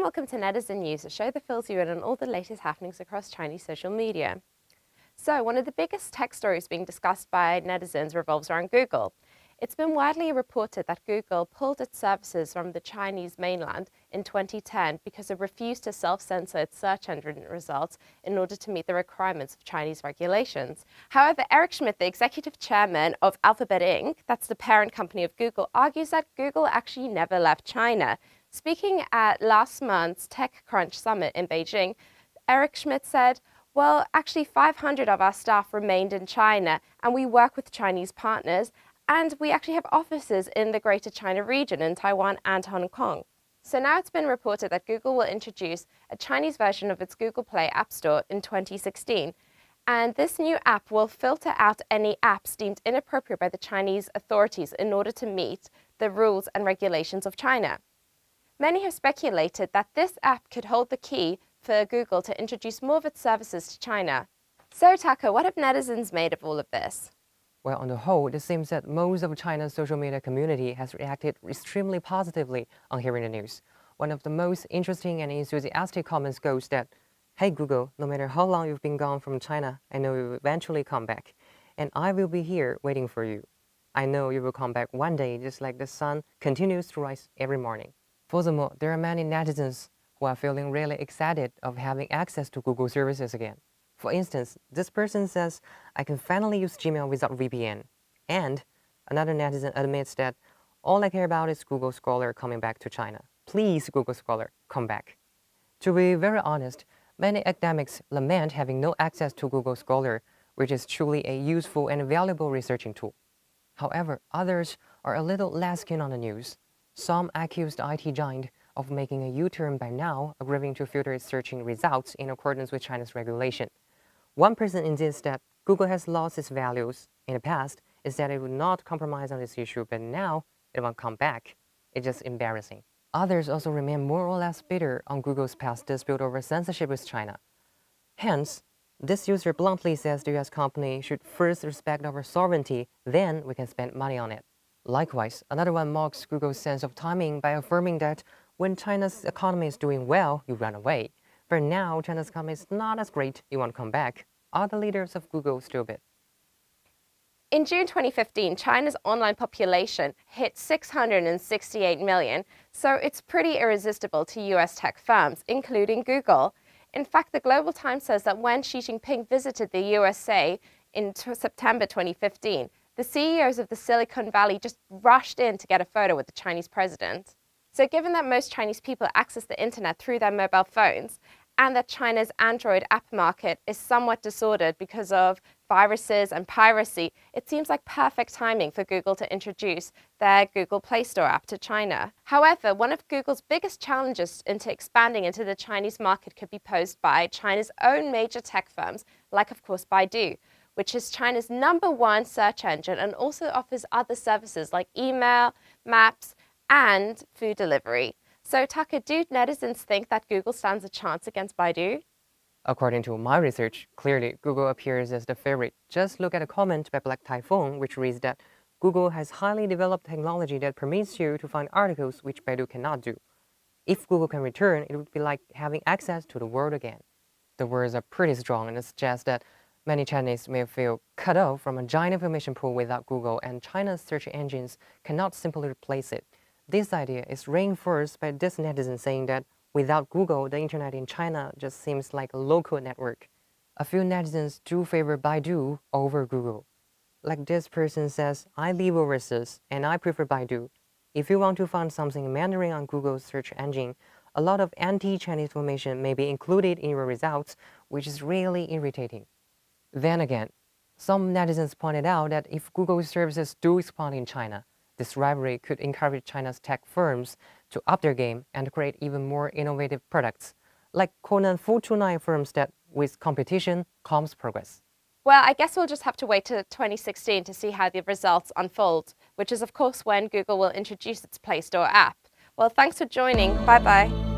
and welcome to Netizen News, a show that fills you in on all the latest happenings across Chinese social media. So, one of the biggest tech stories being discussed by netizens revolves around Google. It's been widely reported that Google pulled its services from the Chinese mainland in 2010 because it refused to self-censor its search engine results in order to meet the requirements of Chinese regulations. However, Eric Schmidt, the executive chairman of Alphabet Inc., that's the parent company of Google, argues that Google actually never left China. Speaking at last month's TechCrunch summit in Beijing, Eric Schmidt said, "Well, actually 500 of our staff remained in China, and we work with Chinese partners, and we actually have offices in the Greater China region in Taiwan and Hong Kong." So now it's been reported that Google will introduce a Chinese version of its Google Play App Store in 2016. And this new app will filter out any apps deemed inappropriate by the Chinese authorities in order to meet the rules and regulations of China. Many have speculated that this app could hold the key for Google to introduce more of its services to China. So Tucker, what have netizens made of all of this? Well, on the whole, it seems that most of China's social media community has reacted extremely positively on hearing the news. One of the most interesting and enthusiastic comments goes that, "Hey Google, no matter how long you've been gone from China, I know you will eventually come back. And I will be here waiting for you. I know you will come back one day just like the sun continues to rise every morning." Furthermore, there are many netizens who are feeling really excited of having access to Google services again. For instance, this person says, "I can finally use Gmail without VPN." And another netizen admits that, "All I care about is Google Scholar coming back to China. Please, Google Scholar, come back." To be very honest, many academics lament having no access to Google Scholar, which is truly a useful and valuable researching tool. However, others are a little less keen on the news. Some accuse the IT giant of making a U-turn by now, agreeing to filter its searching results in accordance with China's regulation. One person insists that Google has lost its values in the past, is that it would not compromise on this issue, but now it won't come back. It's just embarrassing. Others also remain more or less bitter on Google's past dispute over censorship with China. Hence, this user bluntly says the US company should first respect our sovereignty, then we can spend money on it. Likewise, another one mocks Google's sense of timing by affirming that when China's economy is doing well, you run away. For now, China's economy is not as great, you want to come back. Are the leaders of Google still bit? In June 2015, China's online population hit 668 million, so it's pretty irresistible to US tech firms, including Google. In fact, the Global Times says that when Xi Jinping visited the USA in September 2015, the CEOs of the Silicon Valley just rushed in to get a photo with the Chinese president. So given that most Chinese people access the internet through their mobile phones, and that China's Android app market is somewhat disordered because of viruses and piracy, it seems like perfect timing for Google to introduce their Google Play Store app to China. However, one of Google's biggest challenges into expanding into the Chinese market could be posed by China's own major tech firms, like of course Baidu, which is China's #1 search engine and also offers other services like email, maps, and food delivery. So Tucker, do netizens think that Google stands a chance against Baidu? According to my research, clearly Google appears as the favorite. Just look at a comment by Black Typhoon, which reads that Google has highly developed technology that permits you to find articles which Baidu cannot do. If Google can return, it would be like having access to the world again. The words are pretty strong and it suggests that many Chinese may feel cut off from a giant information pool without Google, and China's search engines cannot simply replace it. This idea is reinforced by this netizen saying that without Google, the internet in China just seems like a local network. A few netizens do favor Baidu over Google. Like this person says, "I live overseas and I prefer Baidu. If you want to find something in Mandarin on Google's search engine, a lot of anti-Chinese information may be included in your results, which is really irritating." Then again, some netizens pointed out that if Google's services do expand in China, this rivalry could encourage China's tech firms to up their game and create even more innovative products, like Conan 429 firms that, with competition, comes progress. Well, I guess we'll just have to wait till 2016 to see how the results unfold, which is of course when Google will introduce its Play Store app. Well, thanks for joining. Bye-bye.